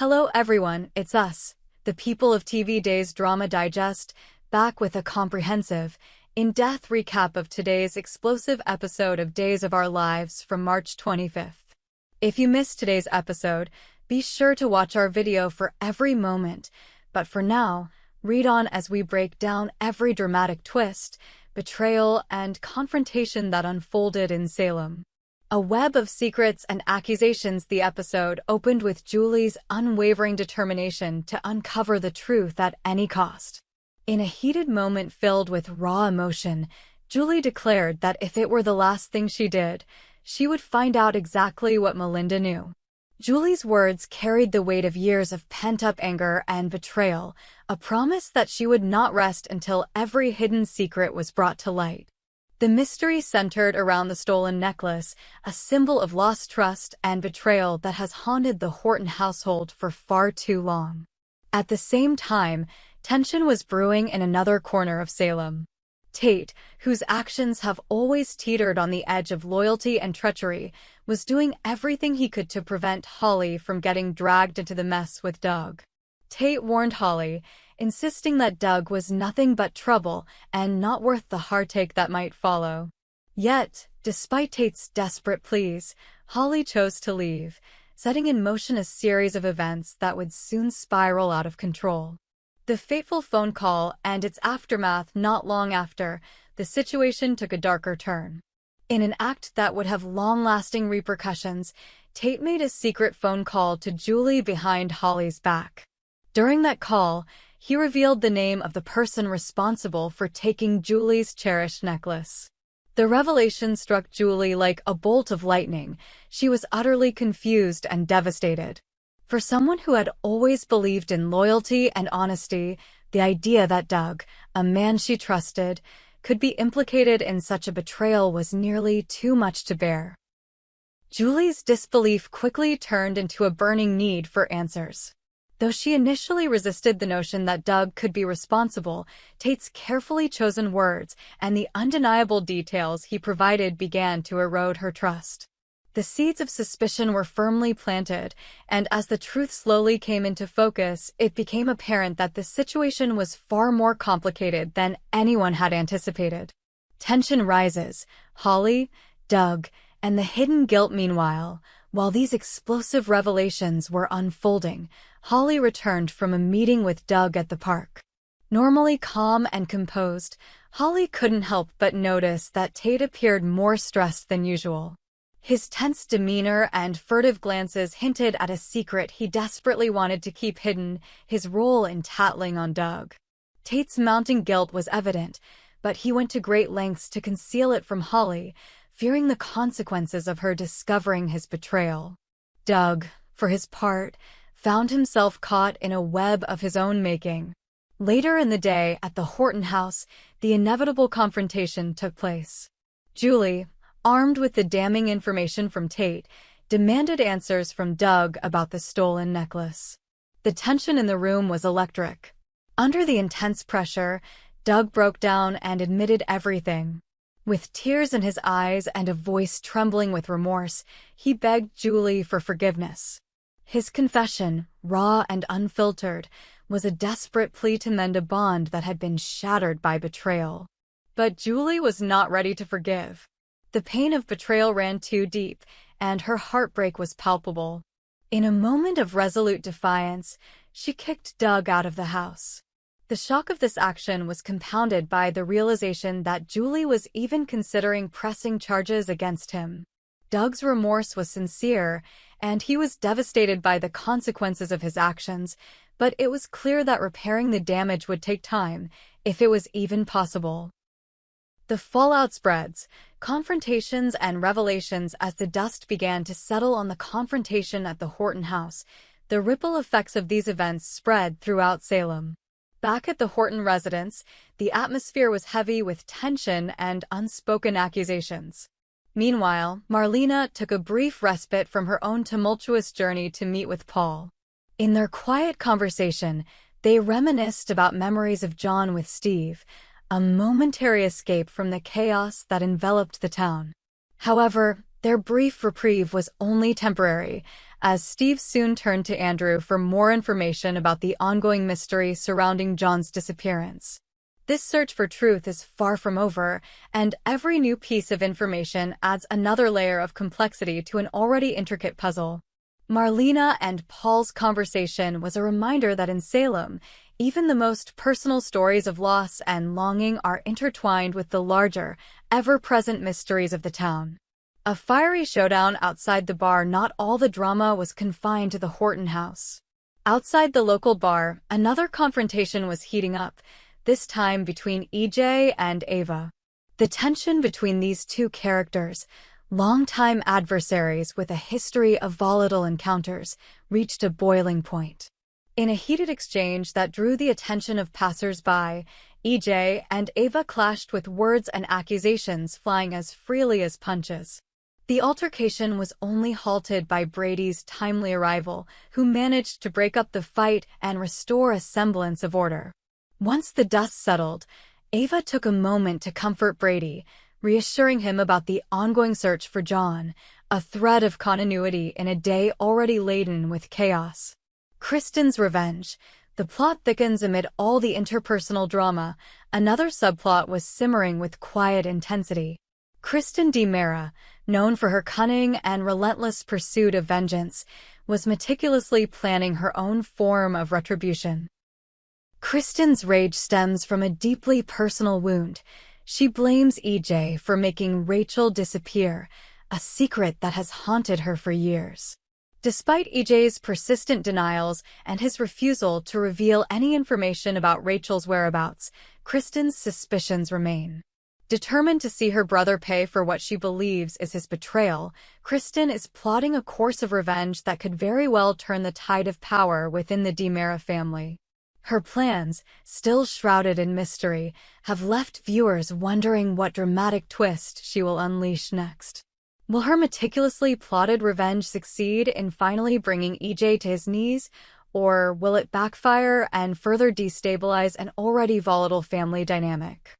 Hello everyone, it's us, the people of TV Days Drama Digest, back with a comprehensive, in-depth recap of today's explosive episode of Days of Our Lives from March 25th. If you missed today's episode, be sure to watch our video for every moment, but for now, read on as we break down every dramatic twist, betrayal, and confrontation that unfolded in Salem. A web of secrets and accusations. The episode opened with Julie's unwavering determination to uncover the truth at any cost. In a heated moment filled with raw emotion, Julie declared that if it were the last thing she did, she would find out exactly what Melinda knew. Julie's words carried the weight of years of pent-up anger and betrayal, a promise that she would not rest until every hidden secret was brought to light. The mystery centered around the stolen necklace, a symbol of lost trust and betrayal that has haunted the Horton household for far too long. At the same time, tension was brewing in another corner of Salem. Tate, whose actions have always teetered on the edge of loyalty and treachery, was doing everything he could to prevent Holly from getting dragged into the mess with Doug. Tate warned Holly, insisting that Doug was nothing but trouble and not worth the heartache that might follow. Yet, despite Tate's desperate pleas, Holly chose to leave, setting in motion a series of events that would soon spiral out of control. The fateful phone call and its aftermath. Not long after, the situation took a darker turn. In an act that would have long-lasting repercussions, Tate made a secret phone call to Julie behind Holly's back. During that call, he revealed the name of the person responsible for taking Julie's cherished necklace. The revelation struck Julie like a bolt of lightning. She was utterly confused and devastated. For someone who had always believed in loyalty and honesty, the idea that Doug, a man she trusted, could be implicated in such a betrayal was nearly too much to bear. Julie's disbelief quickly turned into a burning need for answers. Though she initially resisted the notion that Doug could be responsible, Tate's carefully chosen words and the undeniable details he provided began to erode her trust. The seeds of suspicion were firmly planted, and as the truth slowly came into focus, it became apparent that the situation was far more complicated than anyone had anticipated. Tension rises. Holly, Doug, and the hidden guilt. Meanwhile, while these explosive revelations were unfolding, Holly returned from a meeting with Doug at the park. Normally calm and composed, Holly couldn't help but notice that Tate appeared more stressed than usual. His tense demeanor and furtive glances hinted at a secret he desperately wanted to keep hidden: his role in tattling on Doug. Tate's mounting guilt was evident, but he went to great lengths to conceal it from Holly, fearing the consequences of her discovering his betrayal. Doug, for his part, found himself caught in a web of his own making. Later in the day, at the Horton house, the inevitable confrontation took place. Julie, armed with the damning information from Tate, demanded answers from Doug about the stolen necklace. The tension in the room was electric. Under the intense pressure, Doug broke down and admitted everything. With tears in his eyes and a voice trembling with remorse, he begged Julie for forgiveness. His confession, raw and unfiltered, was a desperate plea to mend a bond that had been shattered by betrayal. But Julie was not ready to forgive. The pain of betrayal ran too deep, and her heartbreak was palpable. In a moment of resolute defiance, she kicked Doug out of the house. The shock of this action was compounded by the realization that Julie was even considering pressing charges against him. Doug's remorse was sincere, and he was devastated by the consequences of his actions, but it was clear that repairing the damage would take time, if it was even possible. The fallout spreads, confrontations and revelations. As the dust began to settle on the confrontation at the Horton house, the ripple effects of these events spread throughout Salem. Back at the Horton residence, the atmosphere was heavy with tension and unspoken accusations. Meanwhile, Marlena took a brief respite from her own tumultuous journey to meet with Paul. In their quiet conversation, they reminisced about memories of John with Steve, a momentary escape from the chaos that enveloped the town. However, their brief reprieve was only temporary, as Steve soon turned to Andrew for more information about the ongoing mystery surrounding John's disappearance. This search for truth is far from over, and every new piece of information adds another layer of complexity to an already intricate puzzle. Marlena and Paul's conversation was a reminder that in Salem, even the most personal stories of loss and longing are intertwined with the larger, ever-present mysteries of the town. A fiery showdown outside the bar. Not all the drama was confined to the Horton house. Outside the local bar, another confrontation was heating up, this time between EJ and Ava. The tension between these two characters, longtime adversaries with a history of volatile encounters, reached a boiling point. In a heated exchange that drew the attention of passers-by, EJ and Ava clashed with words and accusations flying as freely as punches. The altercation was only halted by Brady's timely arrival, who managed to break up the fight and restore a semblance of order. Once the dust settled, Ava took a moment to comfort Brady, reassuring him about the ongoing search for John, a thread of continuity in a day already laden with chaos. Kristen's revenge. The plot thickens amid all the interpersonal drama. Another subplot was simmering with quiet intensity. Kristen DiMera, known for her cunning and relentless pursuit of vengeance, was meticulously planning her own form of retribution. Kristen's rage stems from a deeply personal wound. She blames EJ for making Rachel disappear, a secret that has haunted her for years. Despite EJ's persistent denials and his refusal to reveal any information about Rachel's whereabouts, Kristen's suspicions remain. Determined to see her brother pay for what she believes is his betrayal, Kristen is plotting a course of revenge that could very well turn the tide of power within the DiMera family. Her plans, still shrouded in mystery, have left viewers wondering what dramatic twist she will unleash next. Will her meticulously plotted revenge succeed in finally bringing EJ to his knees, or will it backfire and further destabilize an already volatile family dynamic?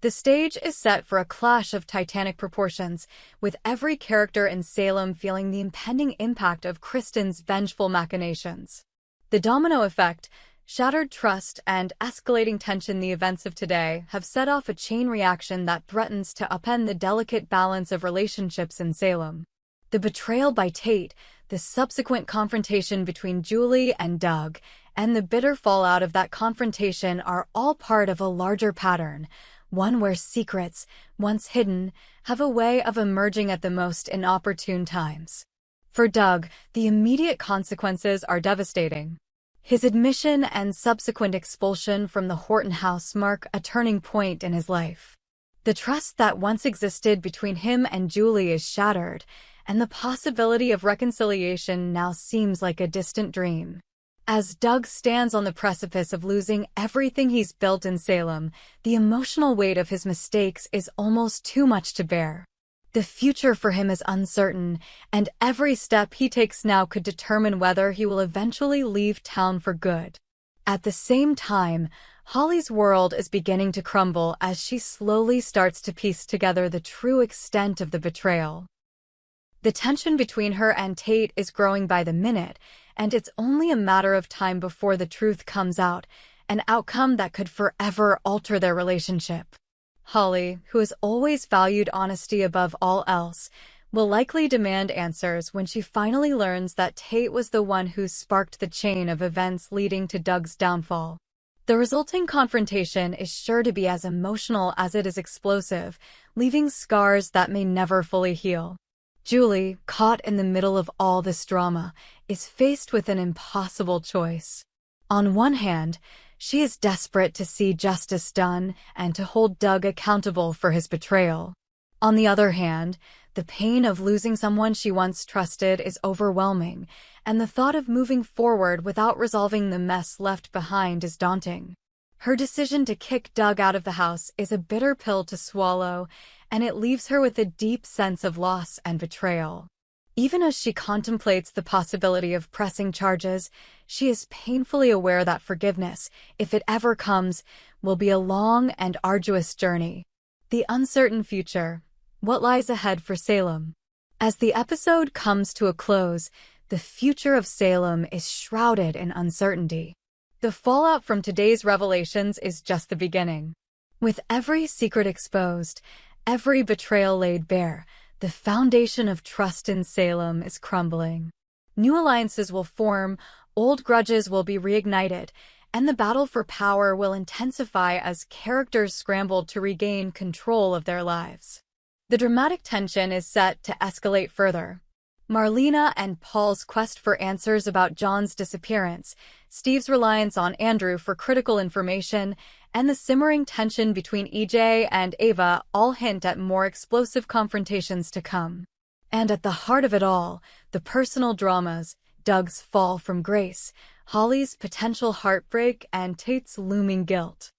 The stage is set for a clash of titanic proportions, with every character in Salem feeling the impending impact of Kristen's vengeful machinations. The domino effect, shattered trust, and escalating tension. The events of today have set off a chain reaction that threatens to upend the delicate balance of relationships in Salem. The betrayal by Tate, the subsequent confrontation between Julie and Doug, and the bitter fallout of that confrontation are all part of a larger pattern, one where secrets, once hidden, have a way of emerging at the most inopportune times. For Doug, the immediate consequences are devastating. His admission and subsequent expulsion from the Horton house mark a turning point in his life. The trust that once existed between him and Julie is shattered, and the possibility of reconciliation now seems like a distant dream. As Doug stands on the precipice of losing everything he's built in Salem, the emotional weight of his mistakes is almost too much to bear. The future for him is uncertain, and every step he takes now could determine whether he will eventually leave town for good. At the same time, Holly's world is beginning to crumble as she slowly starts to piece together the true extent of the betrayal. The tension between her and Tate is growing by the minute, and it's only a matter of time before the truth comes out, an outcome that could forever alter their relationship. Holly, who has always valued honesty above all else, will likely demand answers when she finally learns that Tate was the one who sparked the chain of events leading to Doug's downfall. The resulting confrontation is sure to be as emotional as it is explosive, leaving scars that may never fully heal. Julie, caught in the middle of all this drama, is faced with an impossible choice. On one hand, she is desperate to see justice done and to hold Doug accountable for his betrayal. On the other hand, the pain of losing someone she once trusted is overwhelming, and the thought of moving forward without resolving the mess left behind is daunting. Her decision to kick Doug out of the house is a bitter pill to swallow, and it leaves her with a deep sense of loss and betrayal. Even as she contemplates the possibility of pressing charges, she is painfully aware that forgiveness, if it ever comes, will be a long and arduous journey. The uncertain future. What lies ahead for Salem? As the episode comes to a close, The future of Salem is shrouded in uncertainty. The fallout from today's revelations is just the beginning. With every secret exposed, every betrayal laid bare, the foundation of trust in Salem is crumbling. New alliances will form, old grudges will be reignited, and the battle for power will intensify as characters scramble to regain control of their lives. The dramatic tension is set to escalate further. Marlena and Paul's quest for answers about John's disappearance, Steve's reliance on Andrew for critical information, and the simmering tension between EJ and Ava all hint at more explosive confrontations to come. And at the heart of it all, the personal dramas, Doug's fall from grace, Holly's potential heartbreak, and Tate's looming guilt,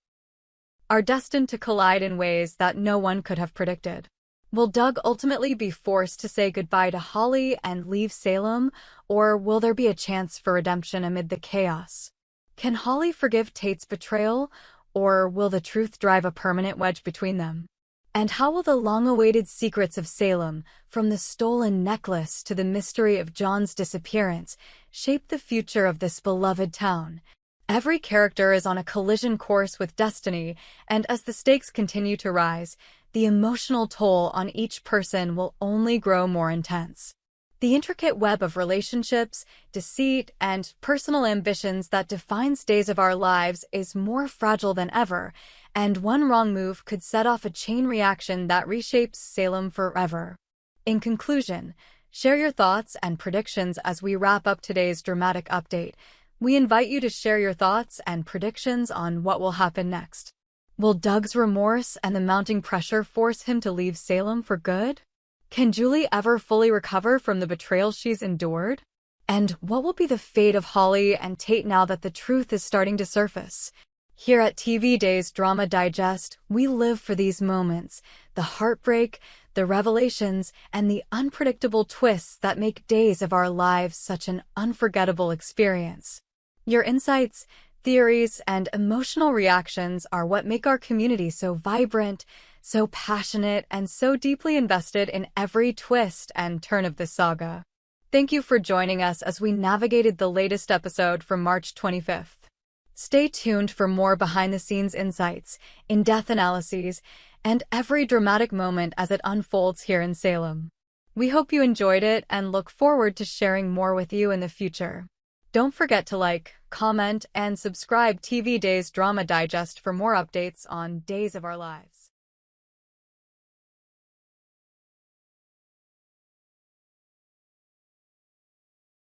are destined to collide in ways that no one could have predicted. Will Doug ultimately be forced to say goodbye to Holly and leave Salem, or will there be a chance for redemption amid the chaos? Can Holly forgive Tate's betrayal, or will the truth drive a permanent wedge between them? And how will the long-awaited secrets of Salem, from the stolen necklace to the mystery of John's disappearance, shape the future of this beloved town? Every character is on a collision course with destiny, and as the stakes continue to rise, the emotional toll on each person will only grow more intense. The intricate web of relationships, deceit, and personal ambitions that defines Days of Our Lives is more fragile than ever, and one wrong move could set off a chain reaction that reshapes Salem forever. In conclusion, share your thoughts and predictions as we wrap up today's dramatic update. We invite you to share your thoughts and predictions on what will happen next. Will Doug's remorse and the mounting pressure force him to leave Salem for good? Can Julie ever fully recover from the betrayal she's endured? And what will be the fate of Holly and Tate now that the truth is starting to surface? Here at TV Days Drama Digest, we live for these moments, the heartbreak, the revelations, and the unpredictable twists that make Days of Our Lives such an unforgettable experience. Your insights, theories, and emotional reactions are what make our community so vibrant, so passionate, and so deeply invested in every twist and turn of this saga. Thank you for joining us as we navigated the latest episode from March 25th. Stay tuned for more behind-the-scenes insights, in-depth analyses, and every dramatic moment as it unfolds here in Salem. We hope you enjoyed it and look forward to sharing more with you in the future. Don't forget to like, comment, and subscribe TV Days Drama Digest for more updates on Days of Our Lives.